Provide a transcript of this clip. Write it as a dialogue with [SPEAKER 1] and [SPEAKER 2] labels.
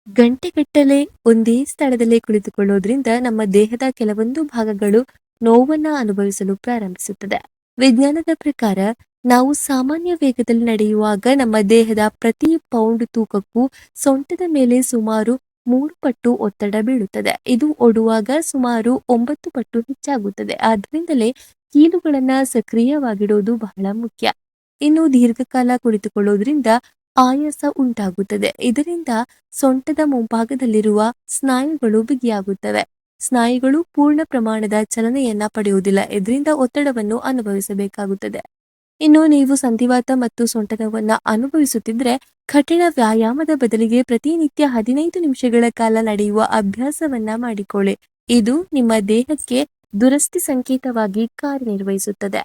[SPEAKER 1] ಗಂಟೆಗಟ್ಟಲೆ ಒಂದೇ ಸ್ಥಳದಲ್ಲೇ ಕುಳಿತುಕೊಳ್ಳೋದ್ರಿಂದ ನಮ್ಮ ದೇಹದ ಕೆಲವೊಂದು ಭಾಗಗಳು ನೋವನ್ನ ಅನುಭವಿಸಲು ಪ್ರಾರಂಭಿಸುತ್ತದೆ. ವಿಜ್ಞಾನದ ಪ್ರಕಾರ ನಾವು ಸಾಮಾನ್ಯ ವೇಗದಲ್ಲಿ ನಡೆಯುವಾಗ ನಮ್ಮ ದೇಹದ ಪ್ರತಿ ಪೌಂಡ್ ತೂಕಕ್ಕೂ ಸೊಂಟದ ಮೇಲೆ ಸುಮಾರು 3 ಪಟ್ಟು ಒತ್ತಡ ಬೀಳುತ್ತದೆ. ಇದು ಓಡುವಾಗ ಸುಮಾರು 9 ಪಟ್ಟು ಹೆಚ್ಚಾಗುತ್ತದೆ. ಆದ್ರಿಂದಲೇ ಕೀಲುಗಳನ್ನ ಸಕ್ರಿಯವಾಗಿಡೋದು ಬಹಳ ಮುಖ್ಯ. ಇನ್ನು ದೀರ್ಘಕಾಲ ಕುಳಿತುಕೊಳ್ಳೋದ್ರಿಂದ ಆಯಾಸ ಉಂಟಾಗುತ್ತದೆ. ಇದರಿಂದ ಸೊಂಟದ ಮುಂಭಾಗದಲ್ಲಿರುವ ಸ್ನಾಯುಗಳು ಬಿಗಿಯಾಗುತ್ತವೆ. ಸ್ನಾಯುಗಳು ಪೂರ್ಣ ಪ್ರಮಾಣದ ಚಲನೆಯನ್ನ ಪಡೆಯುವುದಿಲ್ಲ. ಇದರಿಂದ ಒತ್ತಡವನ್ನು ಅನುಭವಿಸಬೇಕಾಗುತ್ತದೆ. ಇನ್ನು ನೀವು ಸಂಧಿವಾತ ಮತ್ತು ಸೊಂಟ ನೋವನ್ನ ಅನುಭವಿಸುತ್ತಿದ್ರೆ ಕಠಿಣ ವ್ಯಾಯಾಮದ ಬದಲಿಗೆ ಪ್ರತಿನಿತ್ಯ 15 ನಿಮಿಷಗಳ ಕಾಲ ನಡೆಯುವ ಅಭ್ಯಾಸವನ್ನ ಮಾಡಿಕೊಳ್ಳಿ. ಇದು ನಿಮ್ಮ ದೇಹಕ್ಕೆ ದುರಸ್ತಿ ಸಂಕೇತವಾಗಿ ಕಾರ್ಯನಿರ್ವಹಿಸುತ್ತದೆ.